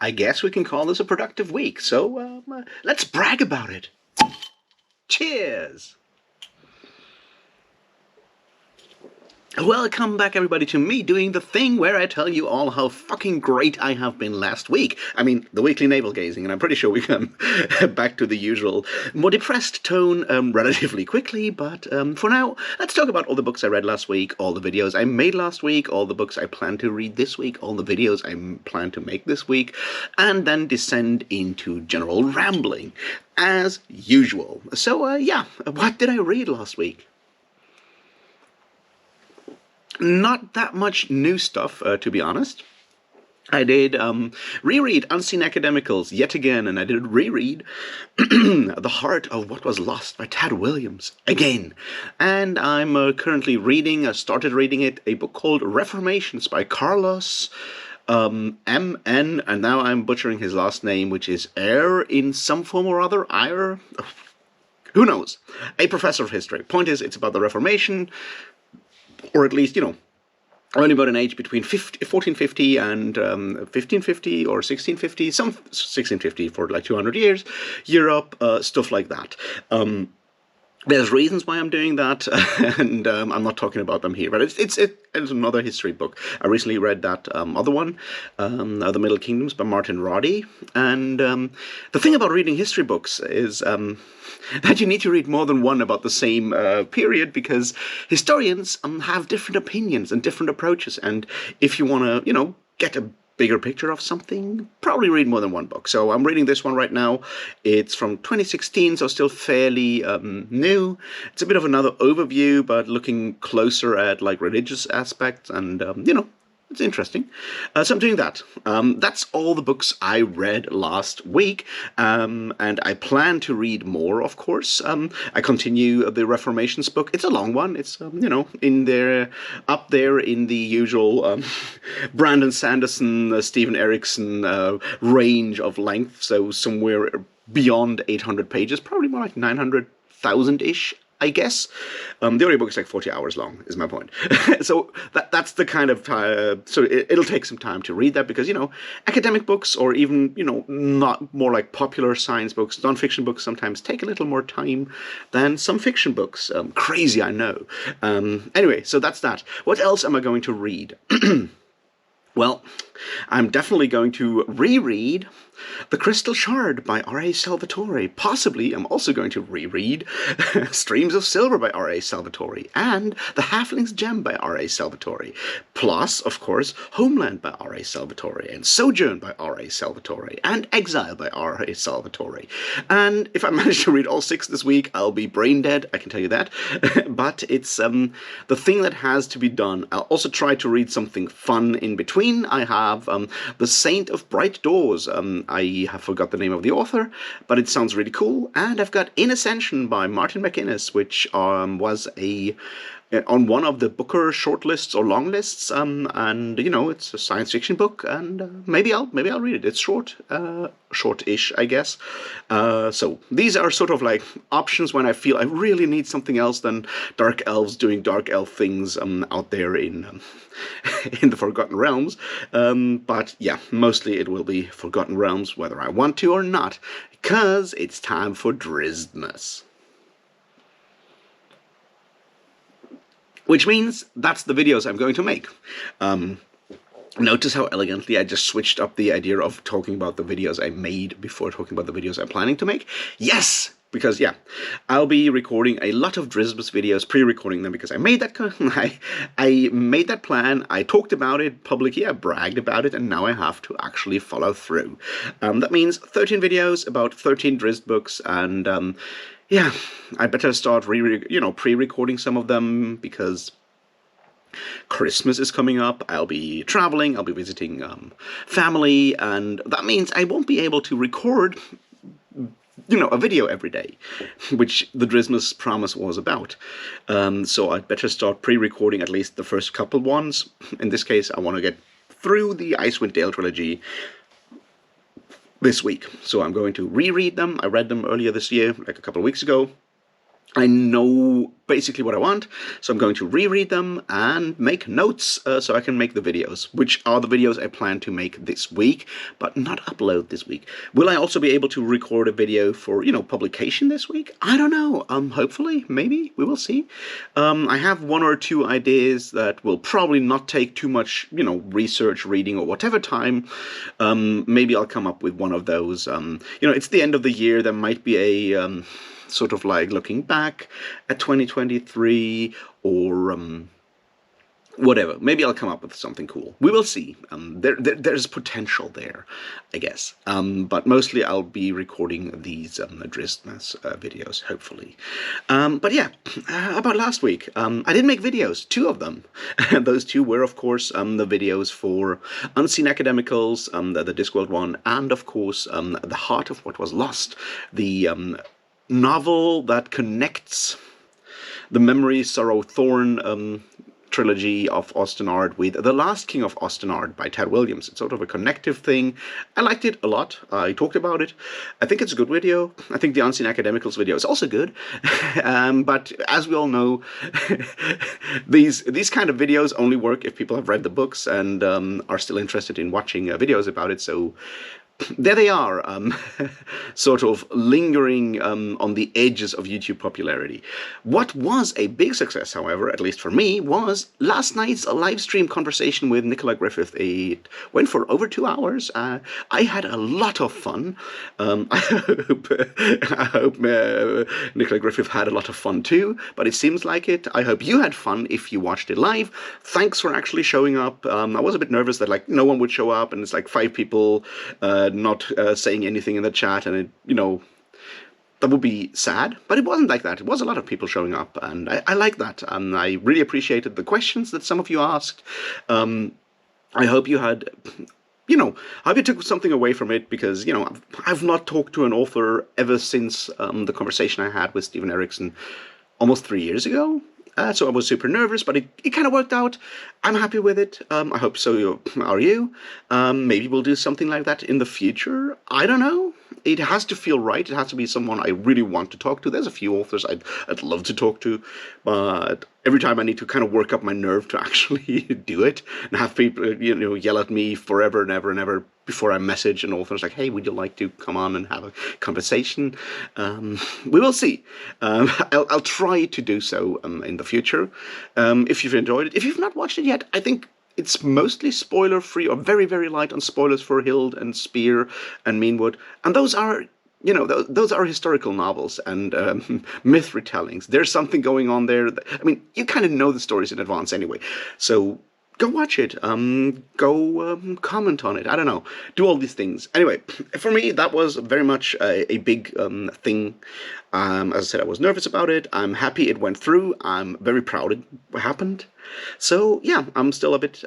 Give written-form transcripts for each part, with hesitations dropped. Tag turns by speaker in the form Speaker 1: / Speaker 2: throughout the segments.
Speaker 1: I guess we can call this a productive week, so let's brag about it. Cheers! Welcome back, everybody, to me doing the thing where I tell you all how fucking great I have been last week. I mean, the weekly navel-gazing, and I'm pretty sure we come back to the usual, more depressed tone relatively quickly, but for now, let's talk about all the books I read last week, all the videos I made last week, all the books I plan to read this week, all the videos I plan to make this week, and then descend into general rambling, as usual. So, yeah, what did I read last week? Not that much new stuff, to be honest. I did reread Unseen Academicals yet again, and I did reread The Heart of What Was Lost by Tad Williams again. And I'm currently started reading it, a book called Reformations by Carlos M.N., and now I'm butchering his last name, which is Eyre in some form or other. Eyre? Who knows? A professor of history. Point is, it's about the Reformation, or at least, only about an age between 1450 and 1550 or 1650, 1650 for like 200 years, Europe, stuff like that. There's reasons why I'm doing that, and I'm not talking about them here, but it's another history book. I recently read that other one, The Middle Kingdoms by Martin Roddy, and the thing about reading history books is that you need to read more than one about the same period, because historians have different opinions and different approaches, and if you want to, get a bigger picture of something, probably read more than one book. So I'm reading this one right now. It's from 2016, so still fairly new. It's a bit of another overview, but looking closer at like religious aspects, and it's interesting. So I'm doing that. That's all the books I read last week, and I plan to read more, of course. I continue the Reformations book. It's a long one. It's, in there, up there in the usual Brandon Sanderson, Stephen Erickson range of length, so somewhere beyond 800 pages, probably more like 900,000-ish. I guess. The audiobook is like 40 hours long, is my point. So that's the kind of time, so it'll take some time to read that, because, academic books, or even, not more like popular science books, non-fiction books sometimes take a little more time than some fiction books. Crazy, I know. Anyway, so that's that. What else am I going to read? Well, I'm definitely going to reread The Crystal Shard by R.A. Salvatore. Possibly, I'm also going to reread Streams of Silver by R.A. Salvatore, and The Halfling's Gem by R.A. Salvatore. Plus, of course, Homeland by R.A. Salvatore, and Sojourn by R.A. Salvatore, and Exile by R.A. Salvatore. And if I manage to read all 6 this week, I'll be brain dead, I can tell you that. But it's the thing that has to be done. I'll also try to read something fun in between. I have The Saint of Bright Doors. I have forgot the name of the author, but it sounds really cool. And I've got In Ascension by Martin McInnes, which was on one of the Booker shortlists or long lists, and it's a science fiction book, and maybe I'll read it. It's short-ish, I guess. So these are sort of like options when I feel I really need something else than dark elves doing dark elf things out there in in the Forgotten Realms. But yeah, mostly it will be Forgotten Realms, whether I want to or not, because it's time for Drizzt-mas. Which means that's the videos I'm going to make. Notice how elegantly I just switched up the idea of talking about the videos I made before talking about the videos I'm planning to make. Yes! Because, yeah, I'll be recording a lot of Drizzt-mas videos, pre-recording them, because I made that I made that plan, I talked about it publicly, I bragged about it, and now I have to actually follow through. That means 13 videos, about 13 Drizzt books, and yeah, I better start pre-recording some of them, because Christmas is coming up, I'll be traveling, I'll be visiting family, and that means I won't be able to record a video every day, which the Drizzt-mas promise was about. So I'd better start pre-recording at least the first couple ones. In this case, I want to get through the Icewind Dale trilogy this week. So I'm going to reread them. I read them earlier this year, like a couple of weeks ago. I know basically what I want, so I'm going to reread them and make notes so I can make the videos, which are the videos I plan to make this week, but not upload this week. Will I also be able to record a video for, publication this week? I don't know. Hopefully, maybe, we will see. I have one or two ideas that will probably not take too much, research, reading, or whatever time. Maybe I'll come up with one of those. It's the end of the year. There might be a sort of like looking back at 2023 or whatever. Maybe I'll come up with something cool. We will see. There's potential there, I guess. But mostly I'll be recording these Dristmas videos, hopefully. But yeah, about last week, I did make videos, 2 of them. And those 2 were, of course, the videos for Unseen Academicals, the Discworld one, and of course, The Heart of What Was Lost, the novel that connects the Memory, Sorrow, Thorn trilogy of Austenard with The Last King of Austenard by Ted Williams. It's sort of a connective thing. I liked it a lot. I talked about it. I think it's a good video. I think the Unseen Academicals video is also good. But as we all know, these kind of videos only work if people have read the books and are still interested in watching videos about it. So there they are, sort of lingering on the edges of YouTube popularity. What was a big success, however, at least for me, was last night's live stream conversation with Nicola Griffith. It went for over 2 hours. I had a lot of fun. I hope Nicola Griffith had a lot of fun too, but it seems like it. I hope you had fun if you watched it live. Thanks for actually showing up. I was a bit nervous that no one would show up, and it's 5 people not saying anything in the chat, and it, that would be sad, but it wasn't like that. It was a lot of people showing up, and I like that, and I really appreciated the questions that some of you asked. I hope you had, I hope you took something away from it, because, I've not talked to an author ever since the conversation I had with Stephen Erickson almost 3 years ago. So I was super nervous, but it kind of worked out. I'm happy with it. I hope so are you. Maybe we'll do something like that in the future. I don't know. It has to feel right. It has to be someone I really want to talk to. There's a few authors I'd love to talk to, but every time I need to kind of work up my nerve to actually do it and have people, yell at me forever and ever and ever before I message an author. It's like, hey, would you like to come on and have a conversation? We will see. I'll try to do so in the future. If you've enjoyed it. If you've not watched it yet, I think it's mostly spoiler-free or very, very light on spoilers for Hild and Spear and Meanwood. And those are, those are historical novels and myth retellings. There's something going on there. You kind of know the stories in advance anyway. So go watch it. Go comment on it. I don't know. Do all these things. Anyway, for me, that was very much a big thing. As I said, I was nervous about it. I'm happy it went through. I'm very proud it happened. So yeah, I'm still a bit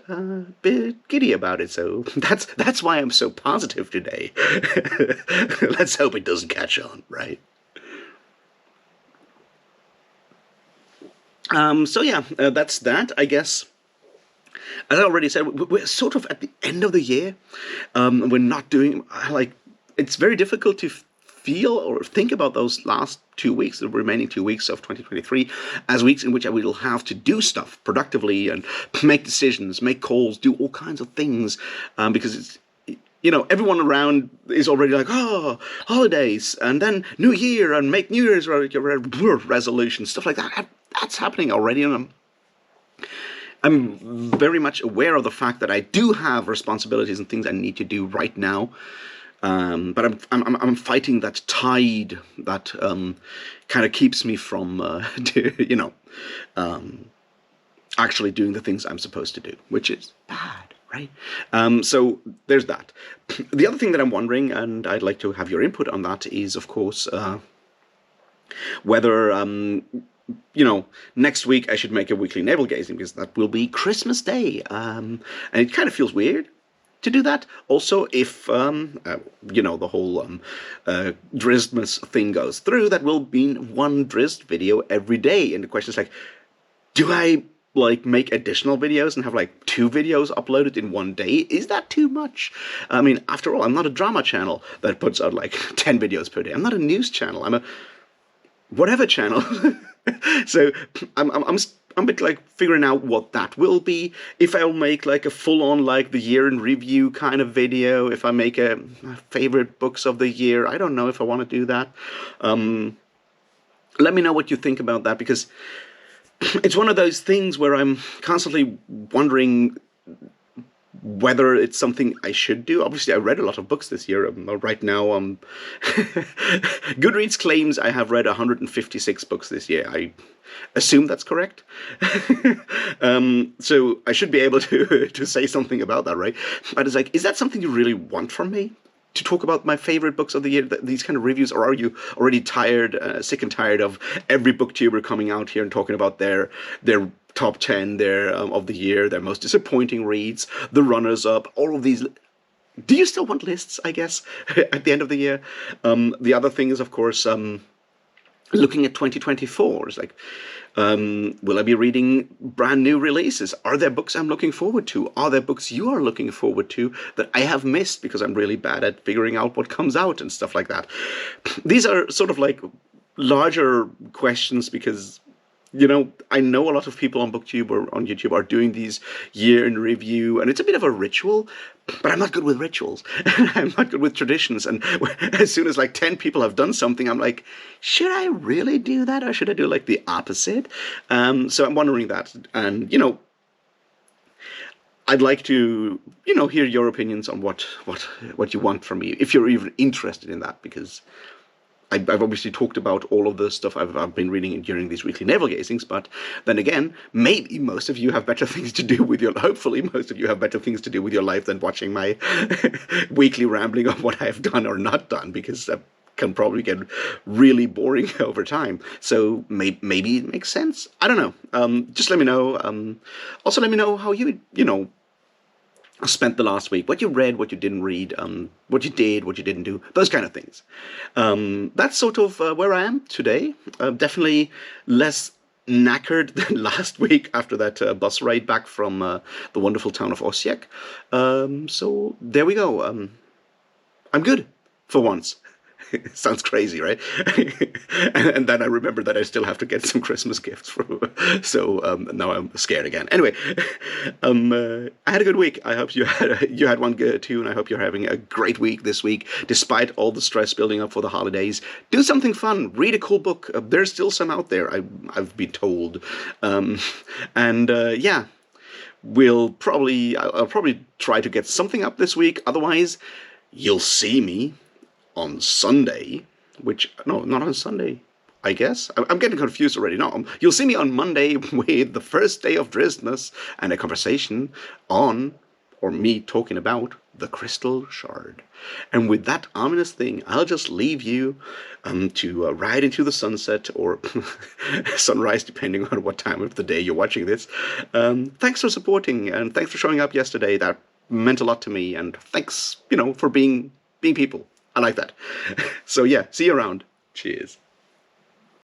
Speaker 1: giddy about it. So that's why I'm so positive today. Let's hope it doesn't catch on, right? So yeah, that's that, I guess. As I already said, we're sort of at the end of the year. We're not doing, it's very difficult to feel or think about those last 2 weeks, the remaining 2 weeks of 2023, as weeks in which I will have to do stuff productively and make decisions, make calls, do all kinds of things, because it's, everyone around is already like, oh, holidays, and then New Year, and make New Year's resolutions, stuff like that. That's happening already, and I'm very much aware of the fact that I do have responsibilities and things I need to do right now. But I'm fighting that tide that kind of keeps me from, actually doing the things I'm supposed to do, which is bad, right? So there's that. The other thing that I'm wondering, and I'd like to have your input on that, is, of course, whether next week I should make a weekly Navel-Gazing, because that will be Christmas Day, and it kind of feels weird to do that. Also, if the whole Dristmas thing goes through, that will mean one Drist video every day. And the question is do I make additional videos and have 2 videos uploaded in one day? Is that too much? After all, I'm not a drama channel that puts out 10 videos per day. I'm not a news channel. whatever channel. So I'm a bit like figuring out what that will be. If I'll make like a full-on like the year in review kind of video. If I make a favorite books of the year, I don't know if I want to do that. Let me know what you think about that, because it's one of those things where I'm constantly wondering whether it's something I should do. Obviously, I read a lot of books this year. Right now, Goodreads claims I have read 156 books this year. I assume that's correct. So I should be able to say something about that, right? But it's like, is that something you really want from me? To talk about my favorite books of the year, these kind of reviews, or are you already tired, sick and tired of every booktuber coming out here and talking about their top 10 of the year, their most disappointing reads, the runners-up, all of these? Do you still want lists, I guess, at the end of the year? The other thing is, of course, looking at 2024. It's like, will I be reading brand new releases? Are there books I'm looking forward to? Are there books you are looking forward to that I have missed because I'm really bad at figuring out what comes out and stuff like that? These are sort of like larger questions, because I know a lot of people on BookTube or on YouTube are doing these year in review, and it's a bit of a ritual, but I'm not good with rituals. I'm not good with traditions. And as soon as like 10 people have done something, I'm like, should I really do that, or should I do like the opposite? So I'm wondering that. And, I'd like to, hear your opinions on what you want from me, if you're even interested in that, because I've obviously talked about all of the stuff I've been reading during these weekly navel-gazings, but then again, maybe most of you have better things to do with your, hopefully most of you have better things to do with your life than watching my weekly rambling of what I've done or not done, because that can probably get really boring over time. So maybe it makes sense. I don't know. Just let me know. Also, let me know how you spent the last week, what you read, what you didn't read, what you did, what you didn't do, those kind of things. That's sort of where I am today. Definitely less knackered than last week after that bus ride back from the wonderful town of Osijek. So there we go. I'm good for once. Sounds crazy, right? And then I remember that I still have to get some Christmas gifts. So now I'm scared again. Anyway, I had a good week. I hope you had one good too, and I hope you're having a great week this week, despite all the stress building up for the holidays. Do something fun. Read a cool book. There's still some out there, I've been told. Yeah. I'll probably try to get something up this week. Otherwise, you'll see me on Sunday, no, not on Sunday, I guess. I'm getting confused already. No, you'll see me on Monday with the first day of Drismas and a conversation on, or me talking about, the Crystal Shard. And with that ominous thing, I'll just leave you to ride into the sunset or sunrise, depending on what time of the day you're watching this. Thanks for supporting, and thanks for showing up yesterday. That meant a lot to me, and thanks, for being people. I like that. So yeah, see you around. Cheers.